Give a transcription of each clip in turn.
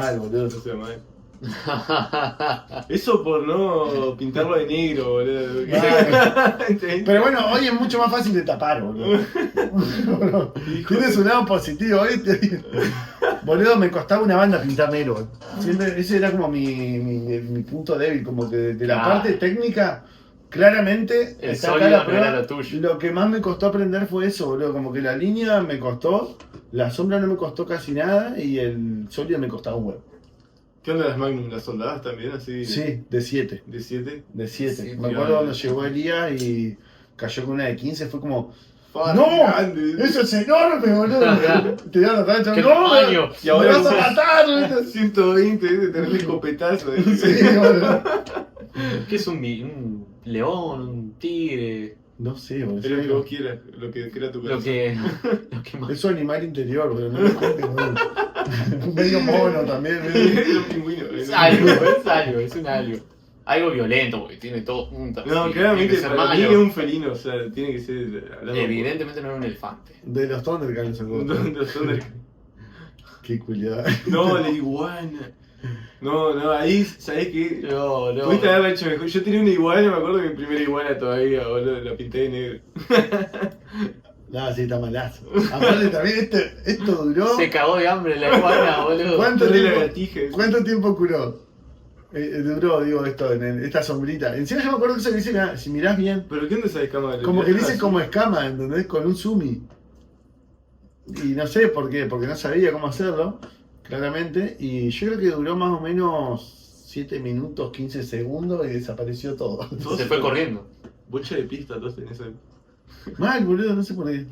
mal, boludo. No sea mal. Eso por no pintarlo de negro, boludo. Pero bueno, hoy es mucho más fácil de tapar, boludo. Tiene su lado positivo, ¿viste? Boludo, me costaba una banda pintar negro, boludo. Siempre, ese era como mi punto débil, como que de la parte técnica, claramente El está acá sólido la no prueba. era lo tuyo. Lo que más me costó aprender fue eso, boludo. Como que la línea me costó, la sombra no me costó casi nada y el sólido me costaba un huevo. ¿Qué onda las Magnum? ¿Las soldadas también así? Sí, de 7. ¿De 7? De 7. Sí, Me grande. acuerdo cuando llegó Elías y cayó con una de 15, fue como... ¡No! ¡Eso es enorme, boludo! Te dan la tacha, ¡Qué ¡no! tamaño! Y ahora ¡Me vas a matar! 120, de tenerle escopetazo. Sí, boludo. ¿Qué es un león, un tigre? No sé, boludo. Es lo que vos quieras, lo que quiera tu Lo corazón. que más. Es su animal interior, boludo. No me juzgues, boludo. Medio mono también, Es medio... un pingüino. Es algo, es un algo. Algo violento, porque tiene todo puntas. No, sí, claramente tiene que ser para mí malo. es un felino, o sea, tiene que ser hablando Evidentemente no era un elefante. De los Thundercats, Qué culiada. No, la iguana. No, ahí, ¿sabés qué? No, no. Pudiste haberla hecho mejor. Yo tenía una iguana, me acuerdo que mi primera iguana todavía, boludo, la pinté de negro. No, sí, está malazo. Aparte también esto duró... Se cagó de hambre la iguana, boludo. ¿Cuánto Re la tiempo, gatija. ¿Cuánto tiempo curó? Duró, digo, esto, en esta sombrita. Encima yo me acuerdo que eso le dice, si mirás bien, ¿Pero qué onda esa escama? como que dice como escama, ¿entendés? Con un sumi. Y no sé por qué, porque no sabía cómo hacerlo, claramente. Y yo creo que duró más o menos 7 minutos, 15 segundos y desapareció todo. Se fue corriendo. Bocha de pista, todos en esa. Mal, boludo, no sé por qué.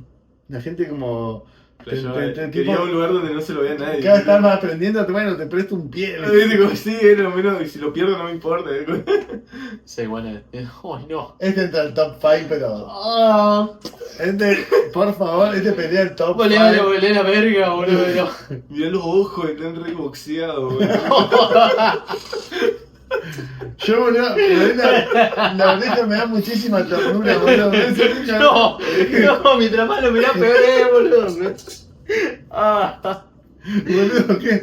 La gente como... Quería un lugar donde no se lo vea nadie. Cada vez estás aprendiendo, bueno, te presto un pie. Digo, sí, era lo menos, y si lo pierdo no me importa. Esa iguana. ¡Ay, no! Este entra al top 5, pero... ¡Ah! Por favor, pelea el top 5. Volé la verga, boludo. Mirá los ojos, están re boxeados, boludo. Yo, boludo, la oreja me da muchísima ternura, boludo. No, mientras más lo mirás, peor es, boludo. Ah, Boludo, ¿qué?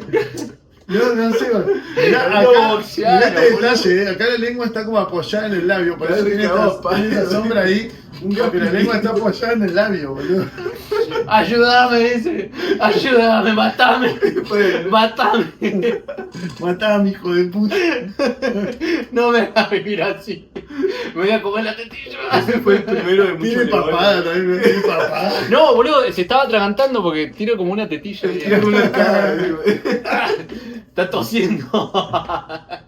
No sé, boludo. Mirá, No, acá, boxealo, mirá este boludo. detalle, acá la lengua está como apoyada en el labio, por eso tiene esa sombra ahí, que la lengua está apoyada en el labio, boludo. ayúdame, dice. Ayúdame, matame. Matame. Matame, hijo de puta. No me hagas vivir así. Me voy a comer la tetilla. Ese fue el primero de muchos Tiene papada también, no tiene papada. No, boludo, se estaba atragantando porque tiro como una tetilla. Tiras una cara, digo. Está tosiendo.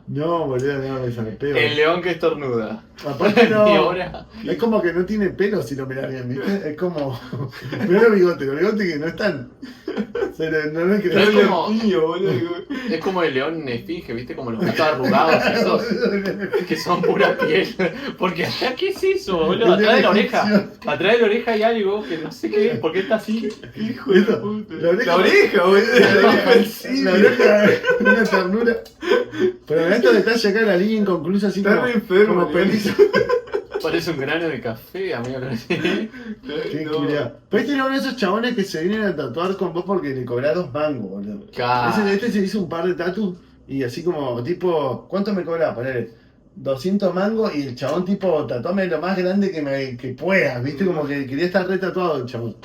No, boludo, no, me zarpeo. El león que estornuda. Aparte Y no, ahora. es como que no tiene pelo si lo mirás bien, ¿viste? Es como, mirá los bigotes que no están. No me Pero es crees. como- Niño, boludo. Es como el león esfinge, ¿viste? Como los gatos arrugados esos. Que son pura piel. Porque acá, ¿qué es eso, boludo? Atrás de la oreja. Atrás de la oreja hay algo que no sé qué es. ¿Por qué está así? Hijo de Eso, puta. la oreja- La oreja, boludo. La oreja del cine. La oreja, una ternura. Pero en estos detalles acá la línea inconclusa así Está como, re enfermo, como boludo. pelizo. Parece un grano de café, amigo. Qué No. culiao. Pero este era uno de esos chabones que se vienen a tatuar con vos porque le cobrás 2 mangos, boludo. Claro. Este se hizo un par de tatus y así como, tipo, ¿cuánto me cobrás? Ponele 200 mangos y el chabón tipo, tatuame lo más grande que puedas, ¿viste? Como que quería estar re tatuado el chabón.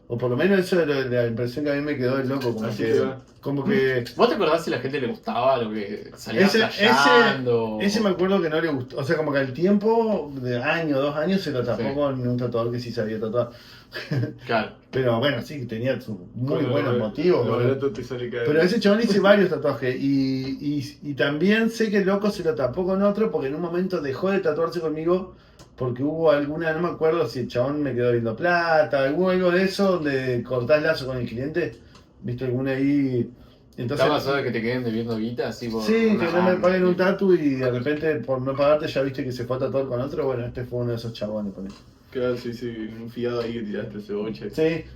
O por lo menos eso es la impresión que a mí me quedó del loco, Así que va. como que ¿Vos te acordás si a la gente le gustaba lo que salía Ese- flasheando? ese me acuerdo que no le gustó. O sea, como que al tiempo, de año, 2 años, se lo tapó Sí. con un tatuador que sí sabía tatuar. Claro. Pero bueno, sí, tenía sus muy Con buenos lo- motivos. Lo boludo. barato te sale cada Pero ese chabón hice varios tatuajes y también sé que el loco se lo tapó con otro porque en un momento dejó de tatuarse conmigo porque hubo alguna, no me acuerdo si el chabón me quedó viendo plata, hubo algo de eso donde cortás lazo con el cliente, viste alguna ahí, entonces... ¿Está pasado de que te queden debiendo guita así por Sí, una que no me banda? paguen un tatu y de repente por no pagarte ya viste que se fue a tatuar con otro, bueno, este fue uno de esos chabones con él. Claro, sí, un fiado ahí que tiraste ese boche.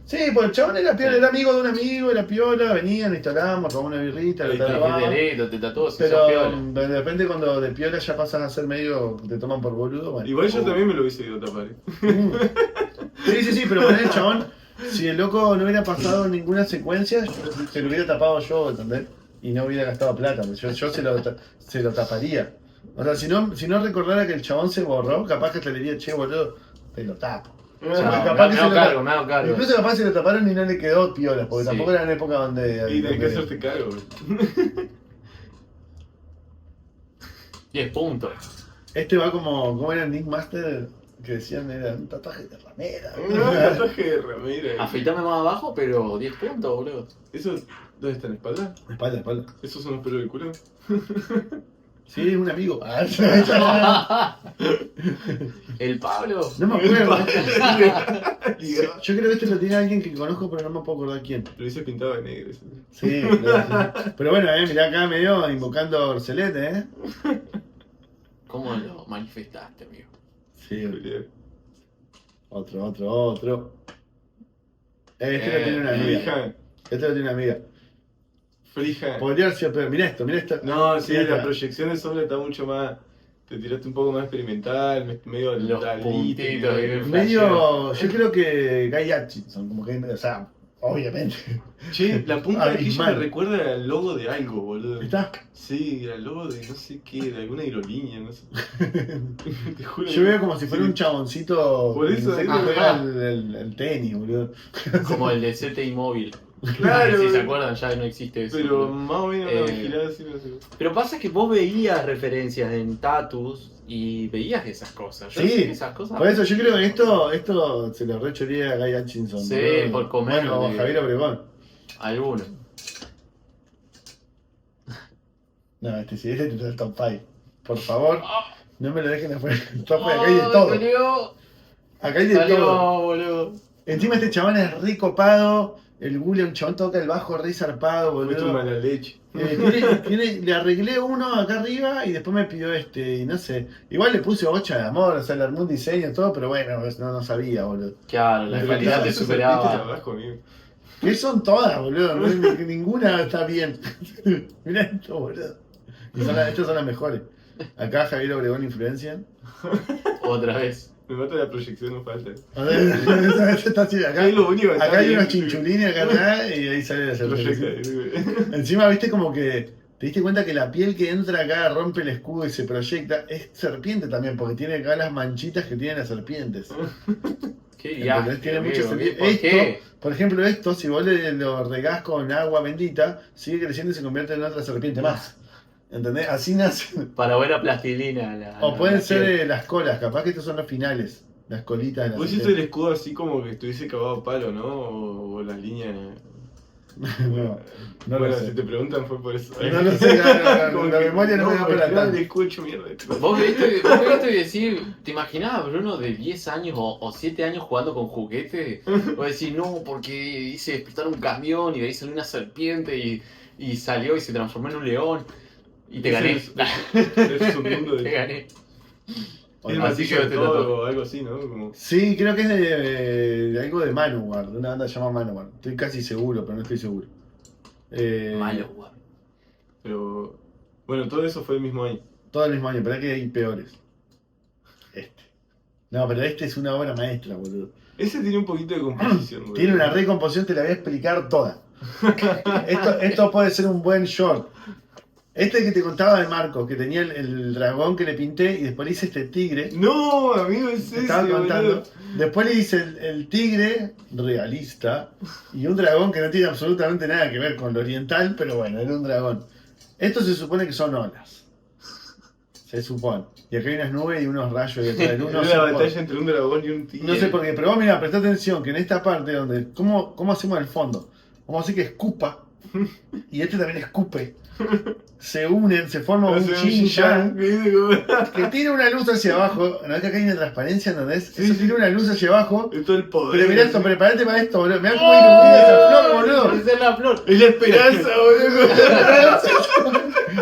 Sí, pues el chabón era piola, era amigo de un amigo, era piola, venían, instalamos, tomamos una birrita, lo Ahí está, Y tatuábamos. delito, te tatuó si Pero sos piola. de repente cuando de piola ya pasan a ser medio, te toman por boludo, bueno. Igual yo también me lo hubiese ido a tapar. Mm. Sí, pero con el chabón, si el loco no hubiera pasado ninguna secuencia, se lo hubiera tapado yo, ¿entendés? y no hubiera gastado plata. Yo se lo taparía. O sea, si no recordara que el chabón se borró, capaz que te le diría, che, boludo, te lo tapo. No, capaz que me hago cargo. Incluso capaz se lo taparon y no le quedó piola, porque Sí. tampoco era una época donde... Y tenés que hacerte cargo. 10 puntos. Este va como era Nick Master, que decían era un tatuaje de ramera. Un tatuaje de ramera. Afeitame más abajo, pero 10 puntos, boludo. ¿Eso dónde está en la espalda? Espalda. ¿Esos son los pelos del culo? Sí, es un amigo. El Pablo. No me acuerdo. Yo creo que este lo tiene alguien que conozco, pero no me puedo acordar quién. Lo hice pintado de negro. Sí, pero bueno, mirá acá medio invocando a Orcelete, ¿Cómo lo manifestaste, amigo? Sí, otro. Este lo tiene una amiga. Frija. Este lo tiene una amiga. Frija. Podría haber sido, pero mirá esto. No, sí, Mirá la esta. proyección de sombra está mucho más. Te tiraste un poco más experimental, medio Los Dalí, puntitos ahí. Medio, yo creo que Guy Hutchinson, como que, o sea, obviamente. Che, la punta de aquella me Abismal. recuerda al logo de algo, boludo. ¿Está? Sí, al logo de no sé qué, de alguna aerolínea, no sé. Te juro. Yo veo como si fuera un chaboncito Por eso, que ahí juega ajá. el tenis, boludo. Como el de CTI Móvil. Claro, Si se acuerdan, ya no existe eso. pero boludo. más o menos la vigilada así, no sé. Pero pasa que vos veías referencias en Tatus y veías esas cosas. Yo Sí, sé que esas cosas. Por eso yo creo que esto se lo rechoría a Guy Hutchinson. Sí, boludo. por comer, Bueno, de- Javier Obregón. Algunos. No, este sí, este es el top 5. Por favor, no me lo dejen afuera. El top 5, acá hay de todo. Salió, Acá hay de todo. salió, boludo. Encima este chabón es re copado. El Gule, un chabón toca el bajo re zarpado, Fuiste boludo. mala leche. Le arreglé uno acá arriba y después me pidió este, y no sé. Igual le puse 8 de amor, o sea, le armé un diseño y todo, pero bueno, no sabía, boludo. Claro, la Pero calidad claro, te Eso superaba. saliste abajo, amigo. Que son todas, boludo, ninguna está bien. Mirá esto, boludo. Y estas son las mejores. Acá Javier Obregón influencia. Otra vez. Me mata la proyección, no falta. A ver, esta está así, acá, Es lo único que está acá hay bien. unos chinchulines acá atrás y ahí sale la Proyecta. cerveza. Encima, viste como que te diste cuenta que la piel que entra acá rompe el escudo y se proyecta. Es serpiente también, porque tiene acá las manchitas que tienen las serpientes. ¿Qué ¿Entendés? viaje? Tiene amigo, mucho sentido. ¿Por qué? Por ejemplo, esto, si vos lo regás con agua bendita, sigue creciendo y se convierte en otra serpiente más. ¿Entendés? Así nace. Para buena plastilina. O pueden la ser piel. las colas, capaz que estos son los finales. Las colitas de la Vos hiciste el escudo así como que estuviese cavado a palo, ¿no? O las líneas. No, no bueno, lo sé. si te preguntan fue por eso. No lo sé, Como la que, memoria no me da para el tanto. escudo hecho mierda. Vos viste decir, ¿te imaginabas, Bruno, de 10 años o 7 años jugando con juguetes? Vos decís, no, porque hice despertar un camión y de ahí salió una serpiente y salió y se transformó en un león. Y te gané. Es un mundo Te de. gané. El Así martillo que de te todo, trató. o algo así, ¿no? Como. Sí, creo que es de algo de Manowar, de una banda llamada Manowar. Estoy casi seguro, pero no estoy seguro. Malo, guau. Pero. Bueno, todo eso fue el mismo año. Todo el mismo año, pero que hay peores. Este. No, pero este es una obra maestra, boludo. Ese tiene un poquito de composición, güey. Tiene una recomposición, te la voy a explicar toda. Esto puede ser un buen short. Este que te contaba de Marcos, que tenía el dragón que le pinté y después le hice este tigre. No, amigo, es Te ese, estaba contando. boludo. Después le hice el tigre realista y un dragón que no tiene absolutamente nada que ver con lo oriental, pero bueno, era un dragón. Esto se supone que son olas. Se supone. Y acá hay unas nubes y unos rayos detrás del uno. Era No sé la por- batalla entre un dragón y un tigre. no sé por qué, pero vos mira, presta atención que en esta parte donde. ¿Cómo hacemos el fondo? Vamos a hacer que escupa y este también escupe. Se unen, se forma un Hace Shin-Yang Shin-Yang. que tira una luz hacia abajo. ¿No es que acá hay una transparencia, ¿entendés? Sí, Eso sí. tira una luz hacia abajo. Es todo el poder. Pero mirá esto, prepárate para esto, boludo. Mirá cómo ilumina esa flor, boludo. Esa es la flor. Es la esperanza, boludo.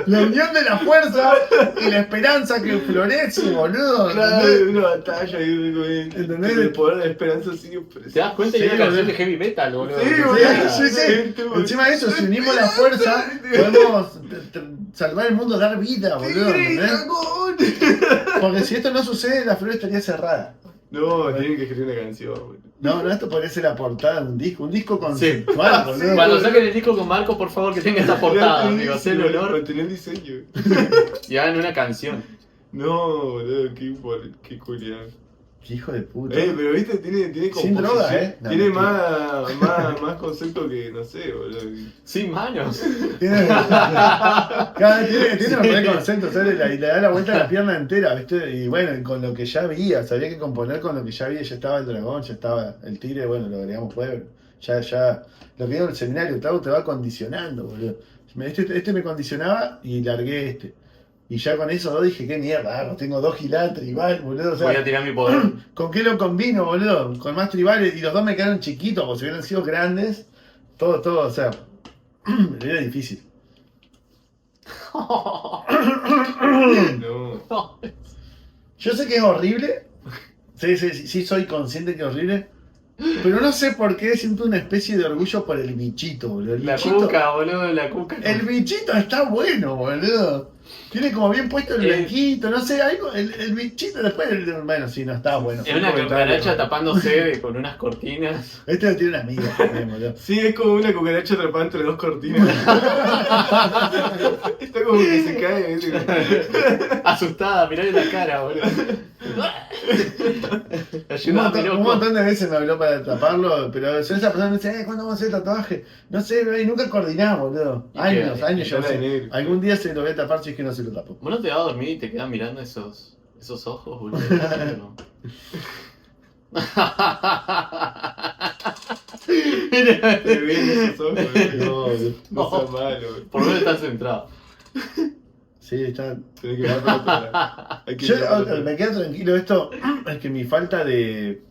La unión de la fuerza y la esperanza que florece, boludo. Claro, ¿Entendés? una batalla y ¿Entendés? el poder de la esperanza sigue presente. ¿Te das cuenta? Sí, Hay una canción boludo. de heavy metal, boludo. Sí, Que boludo. sea- Sí, sí. Encima de eso, si unimos la fuerza, podemos salvar el mundo, dar vida, boludo. ¡Tigre y ¿Entendés? dragón! Porque si esto no sucede, la flor estaría cerrada. No, tienen que escribir una canción, boludo. No, esto podría ser la portada de un disco Sí. conceptual, boludo. Cuando saquen el disco con Marco, por favor, que tenga esta portada, amigo. Hacé el honor Mantener el diseño. y hagan una canción. No, boludo, qué culiado. Qué hijo de puta. Pero viste, tiene Sin composición. droga, No, tiene mentira. más concepto que, no sé, boludo. Sin manos. Tiene un re concepto, ¿sabes? Y le da la vuelta a la pierna entera, ¿viste? Y bueno, con lo que ya había, sabía que componer con lo que ya había, ya estaba el dragón, ya estaba el tigre, bueno, lo agregamos pueblo. Ya, lo que digo en el seminario, Tavo te va condicionando, boludo. Este me condicionaba y largué este. Y ya con eso dos dije, qué mierda, tengo 2 giladas tribal, boludo. O sea, Voy a tirar mi poder. ¿con qué lo combino, boludo? Con más tribales y los dos me quedaron chiquitos, como si hubieran sido grandes. Todo, o sea, era difícil. No. Yo sé que es horrible. Sí, soy consciente que es horrible. Pero no sé por qué siento una especie de orgullo por el bichito, boludo. La cuca, boludo, la cuca. El bichito está bueno, boludo. Tiene como bien puesto el blanquito, no sé, algo. El bichito después, bueno, sí, no está bueno. Es una cucaracha tapándose con unas cortinas. Este lo tiene una amiga también, boludo. Sí, es como una cucaracha atrapada entre 2 cortinas. Está como que se cae, ¿viste? Asustada, mirale la cara, boludo. Un montón de veces me habló para taparlo, pero esa persona me dice, ¿cuándo vamos a hacer tatuaje? No sé, y nunca coordinamos, boludo. Años, yo sé. Algún día se lo voy a tapar si es que no se lo tapo. ¿Vos no te vas a dormir y te quedas mirando esos ojos, boludo? No. Te ven esos ojos, boludo. No sea malo, boludo. Por lo menos estás centrado. Sí, está. Tenés que dar para otro lado. Hay que Yo ir para otro lado. me queda tranquilo esto, es que mi falta de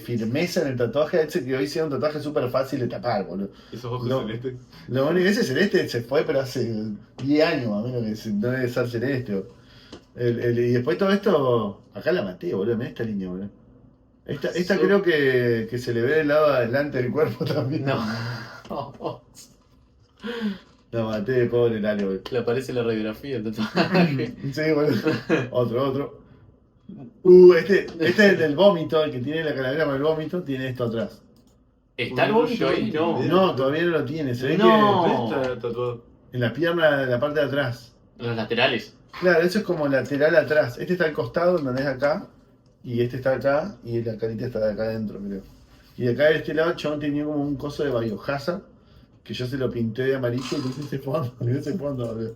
firmeza en el tatuaje hace que hoy sea un tatuaje súper fácil de tapar, boludo. Esos ojos No. celestes. Lo único, ese celeste se fue, pero hace 10 años, a menos que no debe ser celeste. Y después todo esto, acá la maté, boludo, mirá esta línea, boludo. Esta creo que se le ve del lado de adelante del cuerpo también. No. La maté, pobre Lalo, boludo. Le aparece la radiografía del tatuaje. Sí, boludo. Otro. Este es el del vómito, el que tiene la calavera con el vómito, tiene esto atrás. ¿Está el vómito ahí? No. No, todavía no lo tiene, se ve No. ¿Dónde está tatuado? que en la pierna, en la parte de atrás. Los laterales. Claro, eso es como lateral atrás. Este está al costado, donde es acá, y este está acá, y la carita está de acá adentro, creo. Y de acá de este lado, el chabón tenía como un coso de Biohazard, que yo se lo pinté de amarillo y puse ese fondo, boludo.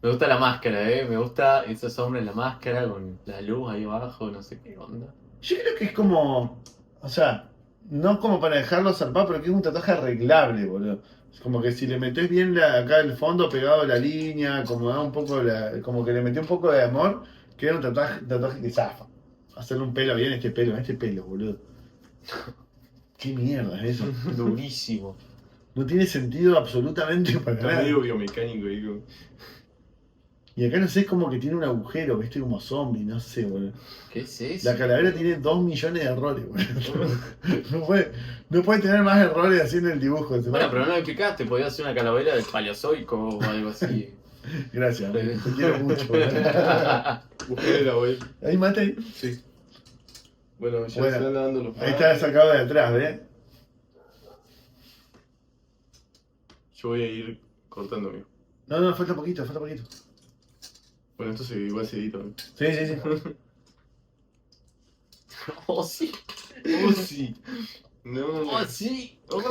Me gusta la máscara, me gusta esa sombra en la máscara con la luz ahí abajo, no sé qué onda. Yo creo que es como, o sea, no como para dejarlo zarpado, pero que es un tatuaje arreglable, boludo. Es como que si le metés bien acá el fondo pegado a la línea, como da un poco como que le metí un poco de amor, queda un tatuaje que zafa. Hacerle un pelo bien este pelo, boludo. ¿Qué mierda es eso? Durísimo. No tiene sentido absolutamente para Está nada. medio biomecánico ahí, como. Y acá no sé, es como que tiene un agujero, ¿viste? Como zombie, no sé, boludo. ¿Qué es eso? La calavera tiene 2 millones de errores, boludo. No puede tener más errores así en el dibujo. Bueno, pero no me explicaste, podía hacer una calavera de paleozoico o algo así. Gracias, te quiero mucho. Busqué la web. Ahí mate. Sí. Bueno, ya Bueno, se van dando los. Ahí está sacado de atrás, ¿ves? Yo voy a ir cortando, amigo. No, falta poquito. Bueno, entonces igual se edita, amigo. Sí. Oh, sí. Oh, sí. No. Oh, sí. Oh,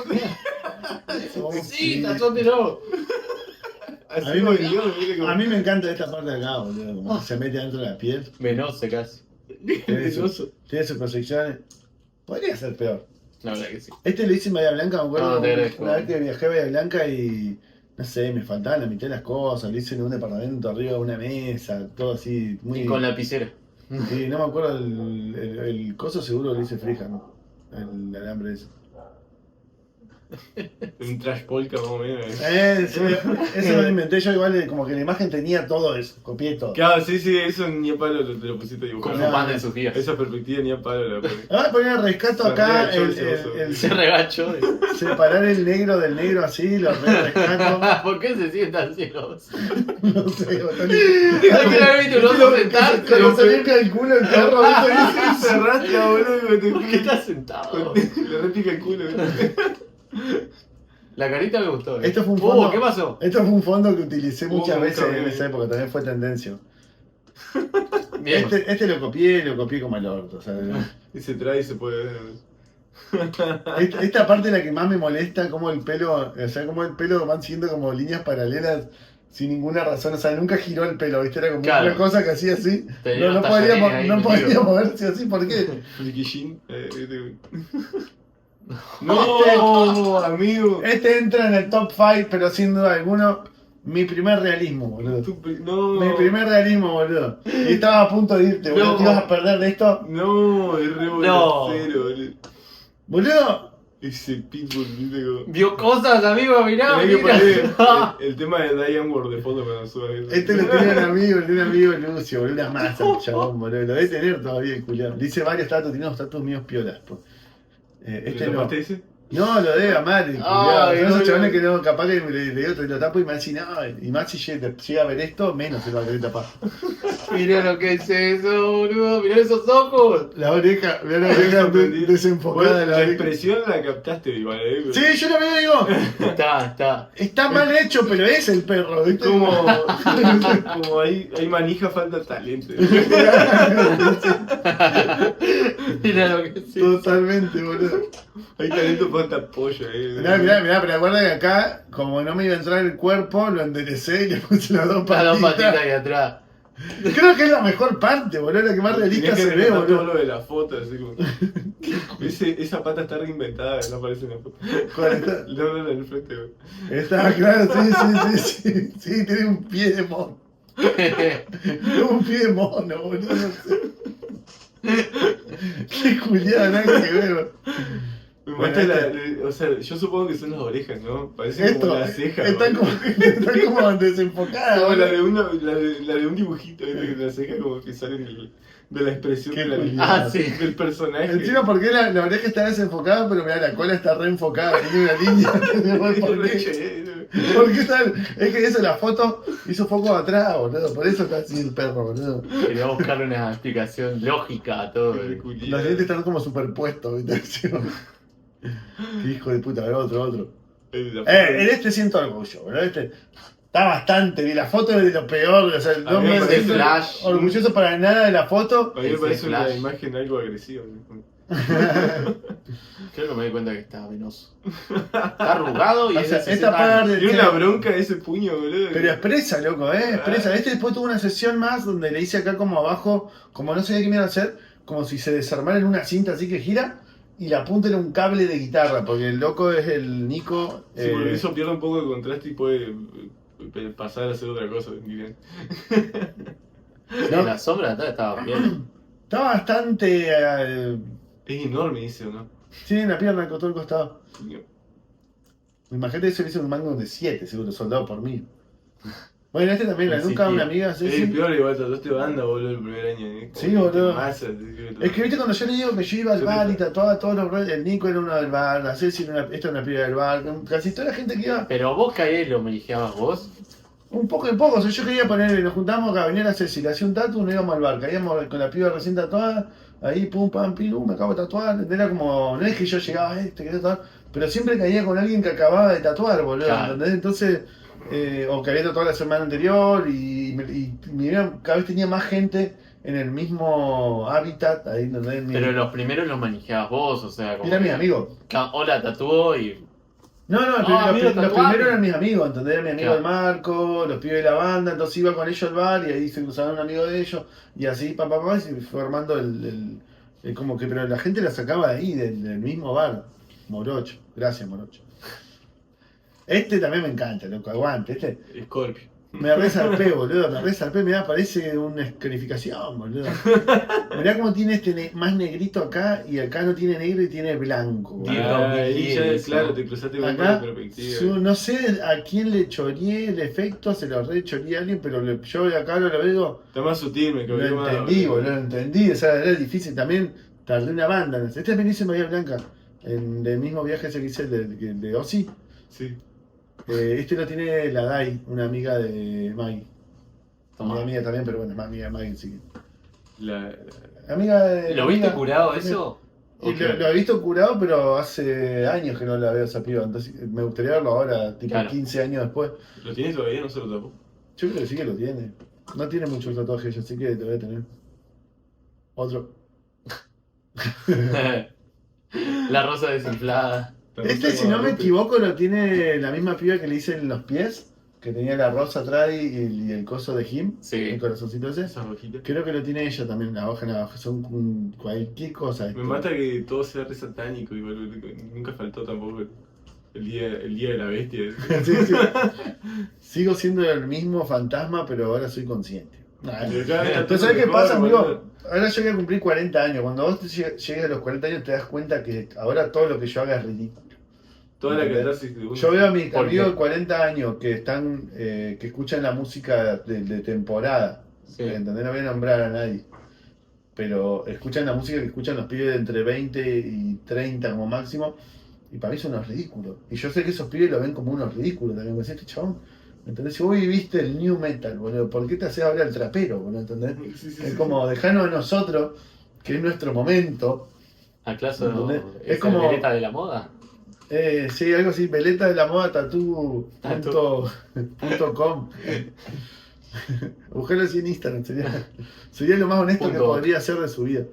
Sí, tatuátelo. Así A mí, como yo, mire como. a mí me encanta esta parte de acá, boludo. Como que se mete dentro de la piel. Venoso casi. Tiene Venoso. sus proyecciones. Podría ser peor. La verdad que sí. Este lo hice en Bahía Blanca, me acuerdo. No, te agradezco. Una vez que viajé a Bahía Blanca y. No sé, me faltaban la mitad de las cosas. Lo hice en un departamento arriba de una mesa, todo así, muy. Y con lapicera. Sí, no me acuerdo el coso seguro lo hice frija, ¿no? El alambre ese. Un trash polka más o menos. Sí, eso lo inventé yo, igual como que la imagen tenía todo eso, copié todo. Claro, sí, eso ni a palo te lo pusiste a dibujar. Con su pan en sus días. Esa perspectiva ni a palo la pones. Ahora poner rescato acá el Se regacho. separar el negro del negro así, lo rescato. ¿Por qué se sientan celos? No sé, botón. ¿Hay que haber visto un oso sentarse? Cuando se limpia el culo el perro, ¿viste? Se rasca, boludo. ¿Por qué estás sentado? Le repica el culo. La carita me gustó. Esto fue un fondo. ¿Qué pasó? Esto fue un fondo que utilicé muchas nunca veces en vi. esa época, también fue tendencia. Bien. Este lo copié como el orto. O sea, Y se trae y se puede ver. esta parte es la que más me molesta, como el pelo, o sea, como el pelo van siguiendo como líneas paralelas sin ninguna razón, o sea, nunca giró el pelo, ¿viste? Era como Claro. una cosa que hacía así, Tenía no unos podía, tallarines ahí no podía metidos. moverse así, ¿por qué? Frikishin. No, amigo. Este entra en el top 5, pero sin duda alguno, mi primer realismo, boludo. No. Mi primer realismo, boludo. Y estabas a punto de irte, boludo, No. te ibas a perder de esto. No, es re bolacero, boludo. Boludo, Ese pitbull, viste como. Vio cosas, amigo, mirá, Tenés que mira. poner el tema de Diane Ward de fondo cuando suba eso. este lo tenía un amigo Lucio, boludo, una masa el chabón, boludo. Lo debe tener todavía el culiado. Le hice varios tatuos, tiene unos tatuos míos piolas, pues. Este ¿Lo no. tomaste ese? No, lo debe amar, el culiado. Ay, Son esos no, chabones no. que no, capaz que le digo, te lo tapo y me decís, no, y más si llega a ver esto, menos se lo va a querer tapar. Mirá lo que es eso, boludo. Mirá esos ojos. La oreja, mirá la oreja desenfocada, Bueno, la la oreja. expresión la captaste igual, Sí, yo lo veo y digo, Está. está mal hecho, pero es el perro, ¿viste? Como hay manija, falta talento. Mirá lo que es eso. Totalmente, boludo. Hay talento, falta pollo. Mirá, pero acuerda que acá, como no me iba a entrar el cuerpo, lo enderecé y le puse las dos Las dos patitas patitas. ahí atrás. Creo que es la mejor parte, boludo, la que más realista se ve, todo boludo. lo de la foto, así como. Esa pata está reinventada, no aparece en la foto. ¿Cuál está? No, en el frente, güey. Está claro, sí, tiene un pie de mono. Tiene un pie de mono, boludo, no sé. Qué culiada, nada que ver. Me Bueno, mata o sea, yo supongo que son las orejas, ¿no? Parece Esto, como las cejas. están como desenfocadas, Como la boludo. la de un dibujito, ¿viste? Que las cejas como que salen de la expresión Qué de culiado. Sí. del personaje. Encima, ¿por qué la oreja está desenfocada? Pero mirá, la cola está reenfocada, tiene una línea. ¿Por qué? ¿Por qué está? Es que eso, la foto hizo foco atrás, boludo. Por eso está así el perro, boludo. Quería buscarle una explicación lógica a todo. Los dientes están como superpuestos, ¿viste? Así, boludo. Qué hijo de puta, a ver, otro. En este siento orgullo, boludo. Este está bastante bien. La foto es de lo peor, o sea, no mí me me parece siento Flash. orgulloso para nada de la foto. A mí me Ese parece una flash. imagen algo agresiva. ¿No? Creo que me di cuenta que está venoso. Está arrugado y O es sea, de 60 esta años. parte. Tiene una bronca ese puño, boludo. Pero expresa, loco, expresa. Este después tuvo una sesión más donde le hice acá como abajo, como no sabía qué me iba a hacer, como si se desarmara en una cinta así que gira y la punta era un cable de guitarra, porque el loco es el Nico. Sí, porque eso pierde un poco de contraste y puede pasar a hacer otra cosa. Miren. ¿no? La sombra de atrás estaba bien. Está bastante. Es enorme ese, ¿o no? Sí, en la pierna con todo el costado. Imagínate, eso le hizo un mango de 7, seguro, soldado por mí. Bueno, este también, la nuca de una amiga, Es Ceci. peor igual, trataste banda, boludo, el primer año. Sí, boludo. Masa, Es que viste cuando yo le digo que yo iba al bar y tatuaba todos los roles, el Nico era uno del bar, la Ceci era esta era una piba del bar, casi toda la gente que iba, Pero vos caías lo meligeabas vos. un poco en poco, o sea, yo quería poner, nos juntamos acá, venía la Ceci, le hacía un tatu, nos íbamos al bar, caíamos con la piba recién tatuada, ahí pum pam pim, me acabo de tatuar, era como, no es que yo llegaba, te quería tatuar, pero siempre caía con alguien que acababa de tatuar, boludo, Claro. ¿entendés? Entonces, o que había tatuado la semana anterior y cada vez tenía más gente en el mismo hábitat, ahí donde Pero los primeros los manejabas vos, o sea, como. era mi que- amigo. Hola, tatuó y. No, amigo, los tatuame. primeros eran mis amigos, ¿entendés? Era mi amigo Claro. el Marco, los pibes de la banda, entonces iba con ellos al bar y ahí se cruzaban un amigo de ellos, y así, y se fue armando el como que, pero la gente la sacaba de ahí, del mismo bar. Morocho, gracias Morocho. Este también me encanta, loco, aguante, Scorpio. Me resarpé, boludo, me resarpé, mirá, parece una escarificación, boludo. Mirá cómo tiene más negrito acá y acá no tiene negro y tiene blanco, boludo. Ahí ya, claro, te cruzaste con Acá, la perspectiva. no sé a quién le choreé el efecto, se lo re choreé a alguien, pero yo de acá lo veo, Está más sutil, me lo cabré más. entendí, boludo, lo entendí, o sea, era difícil también, tardé una banda. ¿No? Este me dice María Blanca, del mismo viaje ese que hice de Ozzy. Sí. Este lo tiene la Dai, una amiga de Maggie. Toma. Mi amiga también, pero bueno, es más amiga de Maggie, sí. La... Amiga de. ¿Lo viste amiga- curado eso? Y lo he visto curado, pero hace años que no la veo esa piba. Entonces me gustaría verlo ahora, tipo Claro. 15 años después. ¿Lo tienes todavía? No se lo tapó. Yo creo que sí que lo tiene. No tiene muchos tatuajes, así que te voy a tener. Otro. La rosa desinflada. Este, si no me equivoco, lo tiene la misma piba que le hice en los pies, que tenía la rosa atrás y el coso de Him, Sí. el corazoncito ese. Esa hojita. Creo que lo tiene ella también, la hoja en la hoja. Son cualquier cosa. Me mata que todo sea re satánico, igual nunca faltó tampoco el día de la bestia. Sí, sí. Sigo siendo el mismo fantasma, pero ahora soy consciente. Pero ¿sabes qué pasa, amigo? Ahora yo voy a cumplir 40 años. Cuando vos llegues a los 40 años te das cuenta que ahora todo lo que yo haga es ridículo. Toda la catarsis de uno. Yo veo a mis ¿Por amigos qué? de 40 años que están, que escuchan la música de temporada. Sí. ¿Entendés? No voy a nombrar a nadie. Pero escuchan la música que escuchan los pibes de entre 20 y 30 como máximo. Y para mí son unos ridículos. Y yo sé que esos pibes lo ven como unos ridículos también. Porque este chabón, ¿entendés? Si vos viviste el new metal, boludo, ¿por qué te haces ahora el trapero, boludo? ¿Entendés? Sí, sí, Es sí. como dejarnos a nosotros, que es nuestro momento. ¿Acaso ¿Entendés? es Es como- el veleta de la moda? Sí, algo así, veleta de la moda tattoo.com. Buscarlo así en Instagram, sería lo más honesto que Punto. podría hacer de su vida.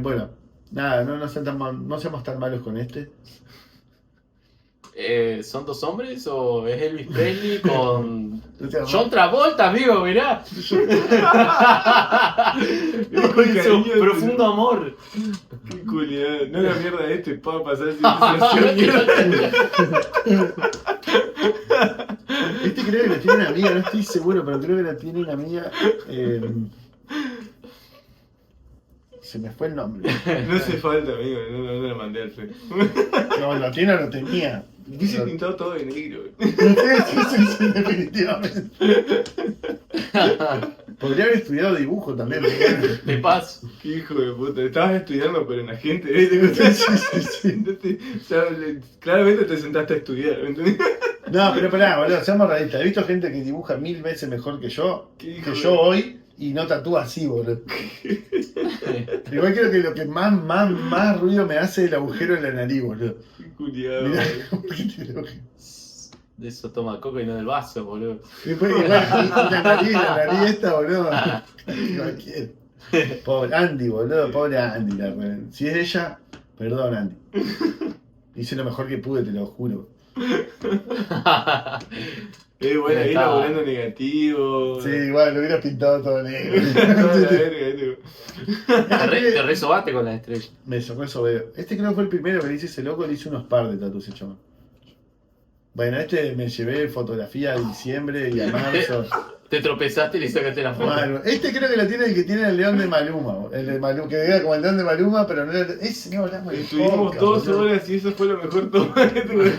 Bueno, nada, no seamos tan malos con este. ¿Son dos hombres o es Elvis Presley con No seamos John Travolta, amigo? Mirá. Con su cariño, profundo amor. Qué culiada. No la mierda este, pa, pasar sin Este creo que lo tiene una amiga, no estoy seguro, pero creo que lo tiene una amiga. Se me fue el nombre. No hace falta, amigo, no la mandé al frente. No, lo tiene o lo tenía. Dice pintado todo de negro. Sí, definitivamente. Podría haber estudiado dibujo también. De paz. Qué hijo de puta. Estabas estudiando, pero en la gente, ¿viste? Sí. O sea, claramente te sentaste a estudiar, ¿me entendés? No, pero pará, boludo, seamos realistas. He visto gente que dibuja 1000 veces mejor que yo hoy, y no tatúa así, boludo. Igual creo que lo que más ruido me hace es el agujero en la nariz, boludo. Qué culiado. Mirá, De eso toma coca y no del vaso, boludo. después la nariz esta, boludo. Cualquiera. Pobre Andy, boludo, pobre Andy. Si es ella, perdón, Andy. Hice lo mejor que pude, te lo juro. Bueno, ahí laburando negativo. Sí, igual, lo hubiera pintado todo negro. Toda la verga, tipo. Te resobaste con la estrella. Me sacó eso, veo. Este creo que fue el primero que le hice ese loco, le hice unos par de tatuajes, chaval. Bueno, este me llevé fotografía a diciembre y a marzo. Te tropezaste y le sacaste la foto. Bueno, este creo que lo tiene el que tiene el león de Maluma. El de Maluma, que era como el león de Maluma, pero no era. Ese no hablamos de Estuvimos podcast, 2 boludo. horas y eso fue lo mejor todo que tuve.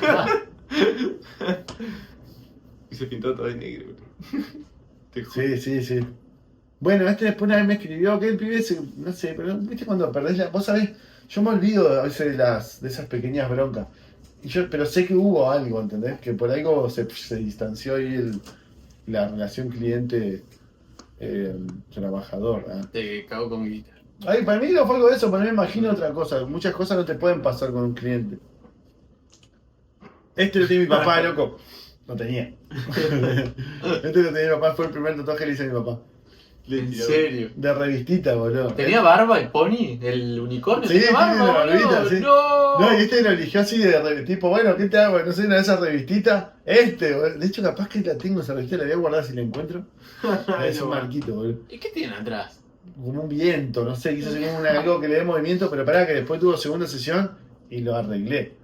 Y se pintó todo de negro. Te juro. Sí. Bueno, este después una vez me escribió que el pibe no sé, pero viste cuando perdés la. Vos sabés, yo me olvido a veces de esas pequeñas broncas. Pero sé que hubo algo, ¿entendés? Que por algo se distanció ahí la relación cliente-trabajador. Te cago con guita. Ay, para mí no fue algo de eso, pero no me imagino otra cosa. Muchas cosas no te pueden pasar con un cliente. Este lo tiene mi papá, loco. No tenía. Este lo tenía mi papá, fue el primer tatuaje que le hice a mi papá. ¿En serio? De revistita, boludo. ¿Tenía barba el pony? ¿El unicornio? Sí, ¿Tenía barba, tiene la barbita, boludo? sí. ¡No! No, y este lo eligió así de tipo, bueno, ¿qué te hago? No sé, una de esas revistitas. Boludo. De hecho, capaz que la tengo esa revistita, la voy a guardar si la encuentro. Es un marquito, boludo. ¿Y qué tiene atrás? Como un viento, no sé, quizás algo que le dé movimiento, pero pará que después tuvo segunda sesión y lo arreglé.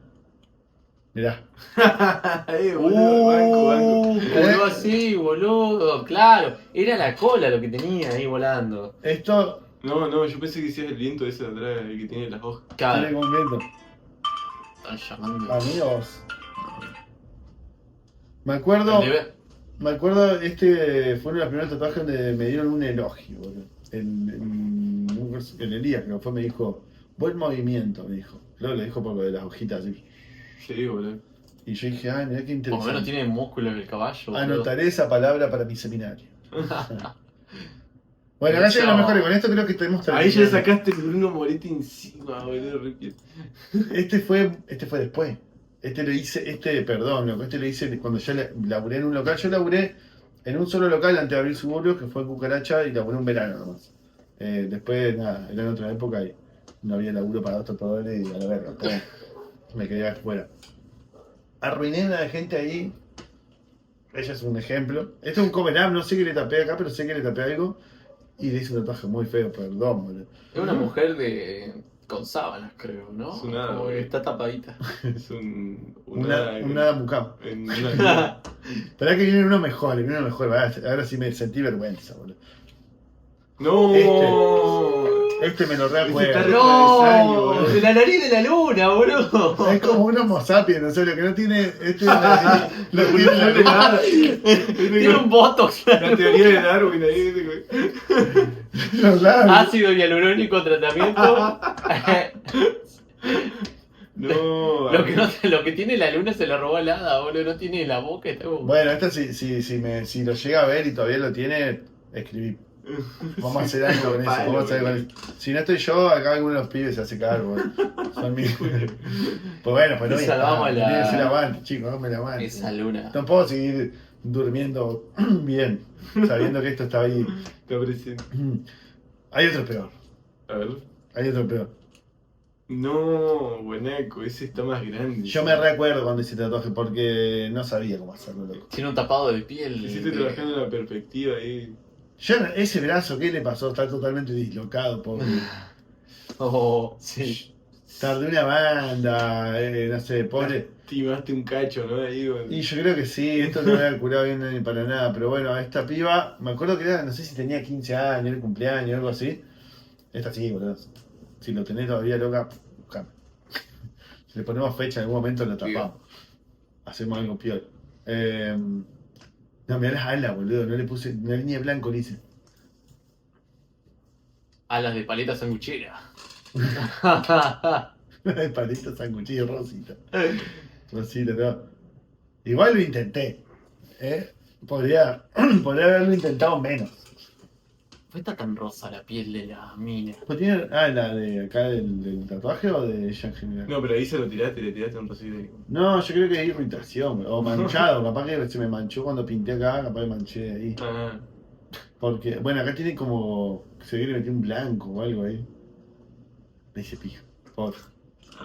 Mirá. Banco. Voló así, boludo. Claro, era la cola lo que tenía ahí volando. Esto No, yo pensé que decías el viento ese de atrás, el que tiene las hojas. Claro, tiene como un viento. están llamando. Amigos. Me acuerdo, este fue uno de los primeros tatuajes donde me dieron un elogio, boludo. El Elías, que fue, me dijo, buen movimiento, me dijo. Luego le dijo por lo de las hojitas así. Sí, boludo. Y yo dije, ay, mirá qué Por lo interesante. menos tiene músculo en el caballo. boludo. Anotaré esa palabra para mi seminario. Bueno, acá llegan los mejores. Con esto creo que tenemos Ahí ya terminado. sacaste el Bruno Moretti encima, boludo. Este fue después. Este lo hice cuando ya laburé en un local. Yo laburé en un solo local antes de abrir Suburbios, que fue Cucaracha, y laburé un verano nomás. Después, nada, era en otra época y no había laburo para dos tatuadores y a la verga. Pum, me quedé afuera. Arruiné a la gente ahí. Ella es un ejemplo. Esto es un cover up, no sé qué le tapé acá, pero sé que le tapé algo. Y le hice un tatuaje muy feo, perdón, boludo. Es una mujer con sábanas, creo, ¿no? Es una- Como que está tapadita. Es un Una mucam. una- Esperá que viene uno mejor, ahora sí me sentí vergüenza, boludo. No. Este me lo Ese está recuerdo. Retrasario, ¡No! boludo. De la nariz de la luna, boludo. Es como un homo sapiens, o sea, lo que no tiene. Este lo No tiene tiene nada. Tiene un botox. La teoría de Darwin ahí, güey. los labios. Ácido hialurónico tratamiento. No. Lo que tiene la luna se lo robó al hada, boludo. No tiene la boca. Está como... Bueno, esto si lo llega a ver y todavía lo tiene, escribí. Vamos a hacer algo con eso. Vamos a hacer algo con eso. Si no estoy yo, acá alguno de los pibes se hace cargo. Son mis. Pues bueno, pues no. Y salvamos tiene que ser aguante, chicos, dame la mano. Esa luna. No puedo seguir durmiendo bien, sabiendo que esto está ahí. Está presente. Hay otro peor. A ver. Hay otro peor. No, buenaco, ese está más grande. Yo me recuerdo cuando hice tatuaje porque no sabía cómo hacerlo, loco. Tiene un tapado de piel. Hiciste trabajando en la perspectiva ahí. Yo, ese brazo, ¿qué le pasó? Está totalmente dislocado, pobre. Oh, sí. Tardé una banda, no sé, pobre. Timaste un cacho, ¿no? Ahí, Y yo creo que sí, esto no me había curado bien ni para nada, pero bueno, esta piba, me acuerdo que era, no sé si tenía 15 años, el cumpleaños, algo así. Esta sí, boludo. Si lo tenés todavía loca, buscame. Si le ponemos fecha en algún momento lo tapamos. Hacemos algo peor. No, mirá las alas, boludo, no le puse una línea de blanco, le hice. Alas de paleta sanguchera. El palito sanguchillo rosita. Rosita, no. Igual lo intenté. Podría haberlo intentado menos. ¿Fue está tan rosa la piel de la mina? ¿Pues tiene, la de acá del tatuaje o de ella en general? No, pero ahí se lo tiraste, le tiraste un rosito ahí. No, yo creo que es irritación, o manchado, capaz que se me manchó cuando pinté acá, capaz que manché ahí. Ah, Porque, bueno, acá tiene como, se ve que le metí un blanco o algo ahí. Me hice pija. Pobre.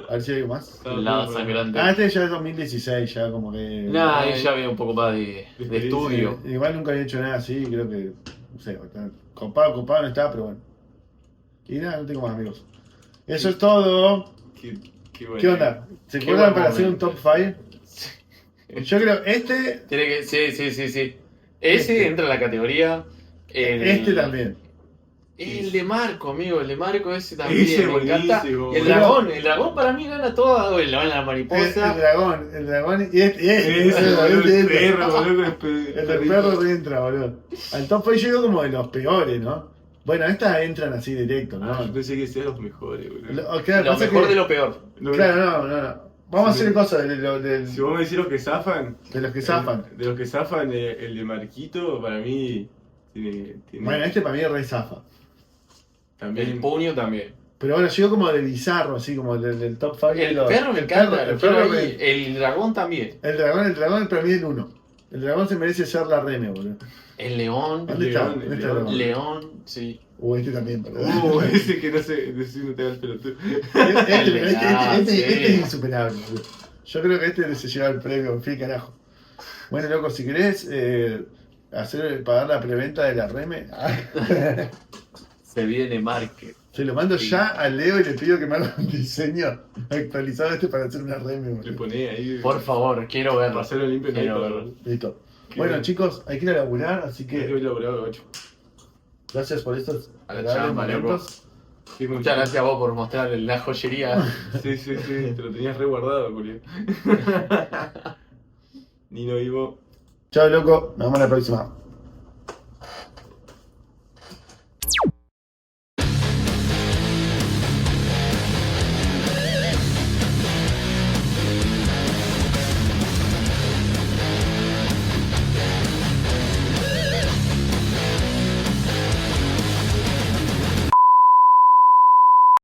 A ver si hay algo más. La sangrante. Este ya es 2016, ya como que... Nah, ahí ya había un poco más de estudio. Igual nunca había hecho nada así, creo que, no sé, copado no estaba, pero bueno. Y nada, no tengo más amigos. Eso es todo. qué bueno. ¿Qué onda? ¿Se Qué acuerdan buen para hacer un momento. top 5? Yo creo, Tiene que. Sí. Ese entra en la categoría. este también. El de Marco, amigo, el de Marco ese también. Ese me encanta. buenísimo, El dragón para mí gana todo. La El mariposa. dragón y este, Ese, boludo, el perro, boludo, el del perro entra, boludo. Al top 5 llegó como de los peores, ¿no? Bueno, estas entran así directo, ¿no? Ah, yo pensé que sean los mejores, boludo. Claro, Lo pasa mejor que- de lo peor. Claro, no. Vamos a hacer cosas Si vos me decís los que zafan. de los que zafan. De los que zafan, el de Marquito, para mí. Tiene Bueno, este para mí es re zafa. también. El puño también. Pero bueno, llegó como de bizarro, así como del top 5. El perro me encanta. El perro ahí. El dragón también. el dragón para mí es el 1. El dragón se merece ser la reme, boludo. El león. ¿Dónde está? León, ¿Dónde el está el león. dragón? León, sí. Este también, perdón. Ese que no sé, no te da el pelotudo. Este es insuperable, boludo. Yo creo que este se lleva el premio, en fin, carajo. Bueno, loco, si querés pagar la preventa de la reme. Se viene Market. Se lo mando ya a Leo y le pido que me haga un diseño actualizado para hacer una reme, Le boludo. poné ahí. Por favor, quiero verlo. Hacerlo limpio no hay Quiero para- verlo. Listo. Qué Bueno, bueno. chicos, hay que ir a laburar, así Qué que elaborado, gacho. gracias por estos A la agradables chamba, loco. momentos. Sí, Muchas gracias a vos por mostrar la joyería. Sí, te lo tenías re guardado, Julián. Ni lo vimos. Chao, loco. Nos vemos la próxima.